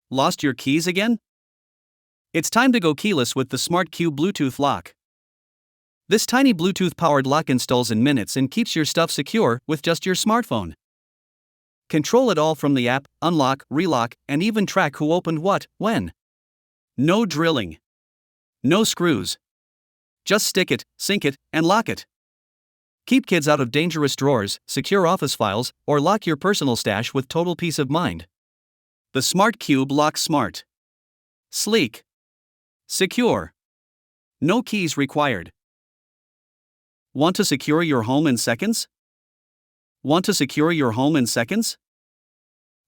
Lost your keys again? It's time to go keyless with the Smart Cube Bluetooth lock. This tiny Bluetooth-powered lock installs in minutes and keeps your stuff secure with just your smartphone. Control it all from the app, unlock, relock, and even track who opened what, when. No drilling. No screws. Just stick it, sync it, and lock it. Keep kids out of dangerous drawers, secure office files, or lock your personal stash with total peace of mind. The Smart Cube Lock Smart. Sleek. Secure. No keys required. Want to secure your home in seconds? Want to secure your home in seconds?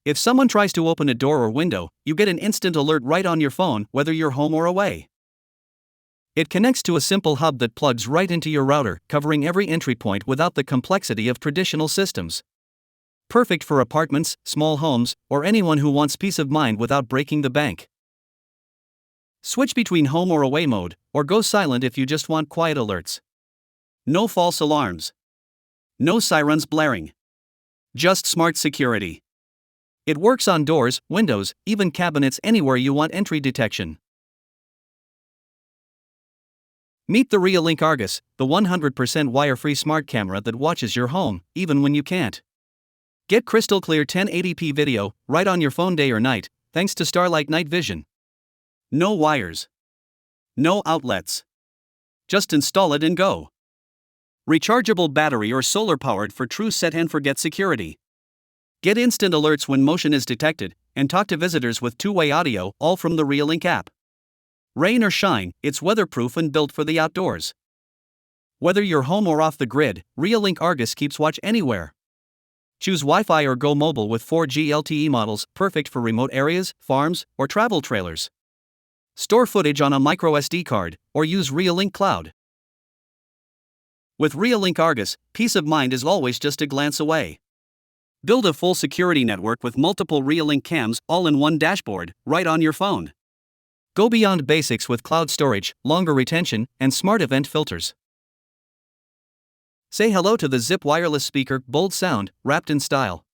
If someone tries to open a door or window, you get an instant alert right on your phone, whether you're home or away. It connects to a simple hub that plugs right into your router, covering every entry point without the complexity of traditional systems. Perfect for apartments, small homes, or anyone who wants peace of mind without breaking the bank. Switch between home or away mode, or go silent if you just want quiet alerts. No false alarms. No sirens blaring. Just smart security. It works on doors, windows, even cabinets anywhere you want entry detection. Meet the RealLink Argus, the 100% wire-free smart camera that watches your home, even when you can't. Get crystal clear 1080p video right on your phone day or night, thanks to Starlight Night Vision. No wires. No outlets. Just install it and go. Rechargeable battery or solar powered for true set and forget security. Get instant alerts when motion is detected, and talk to visitors with two-way audio, all from the RealLink app. Rain or shine, it's weatherproof and built for the outdoors. Whether you're home or off the grid, RealLink Argus keeps watch anywhere. Choose Wi-Fi or go mobile with 4G LTE models, perfect for remote areas, farms, or travel trailers. Store footage on a microSD card, or use RealLink Cloud. With RealLink Argus, peace of mind is always just a glance away. Build a full security network with multiple RealLink cams all in one dashboard, right on your phone. Go beyond basics with cloud storage, longer retention, and smart event filters. Say hello to the Zip wireless speaker, bold sound, wrapped in style.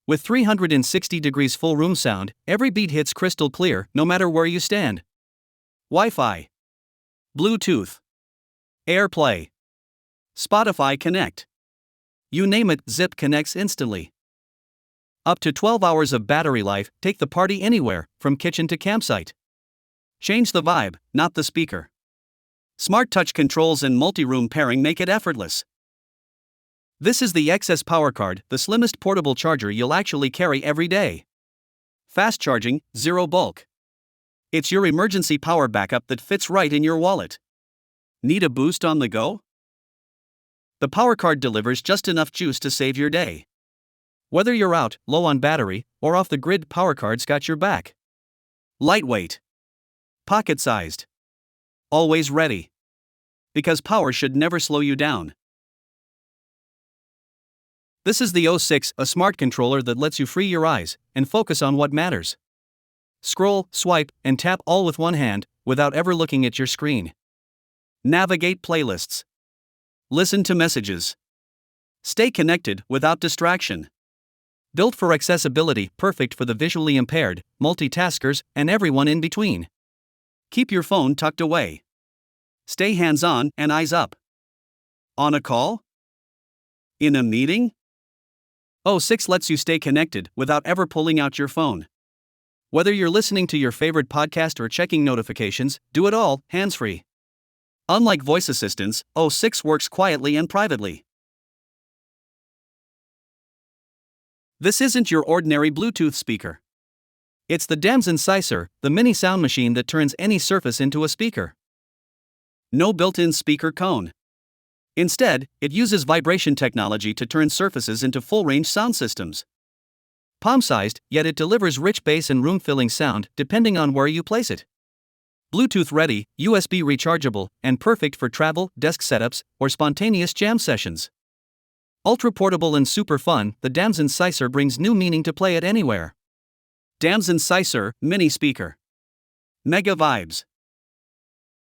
With 360 degrees full room sound, every beat hits crystal clear, no matter where you stand. Wi-Fi. Bluetooth. AirPlay. Spotify Connect. You name it, Zip connects instantly. Up to 12 hours of battery life, take the party anywhere, from kitchen to campsite. Change the vibe, not the speaker. Smart touch controls and multi-room pairing make it effortless. This is the XS Power Card, the slimmest portable charger you'll actually carry every day. Fast charging, zero bulk. It's your emergency power backup that fits right in your wallet. Need a boost on the go? The Power Card delivers just enough juice to save your day. Whether you're out, low on battery, or off the grid, Power Card's got your back. Lightweight. Pocket-sized. Always ready. Because power should never slow you down. This is the O6, a smart controller that lets you free your eyes and focus on what matters. Scroll, swipe, and tap all with one hand, without ever looking at your screen. Navigate playlists. Listen to messages. Stay connected without distraction. Built for accessibility, perfect for the visually impaired, multitaskers, and everyone in between. Keep your phone tucked away. Stay hands-on and eyes up. On a call? In a meeting? O6 lets you stay connected without ever pulling out your phone. Whether you're listening to your favorite podcast or checking notifications, do it all, hands-free. Unlike voice assistants, O6 works quietly and privately. This isn't your ordinary Bluetooth speaker. It's the DAMS Incisor, the mini sound machine that turns any surface into a speaker. No built-in speaker cone. Instead, it uses vibration technology to turn surfaces into full-range sound systems. Palm-sized, yet it delivers rich bass and room-filling sound depending on where you place it. Bluetooth-ready, USB rechargeable, and perfect for travel, desk setups, or spontaneous jam sessions. Ultra-portable and super fun, the DAMS Incisor brings new meaning to play it anywhere. DAMS Incisor Mini Speaker. Mega Vibes.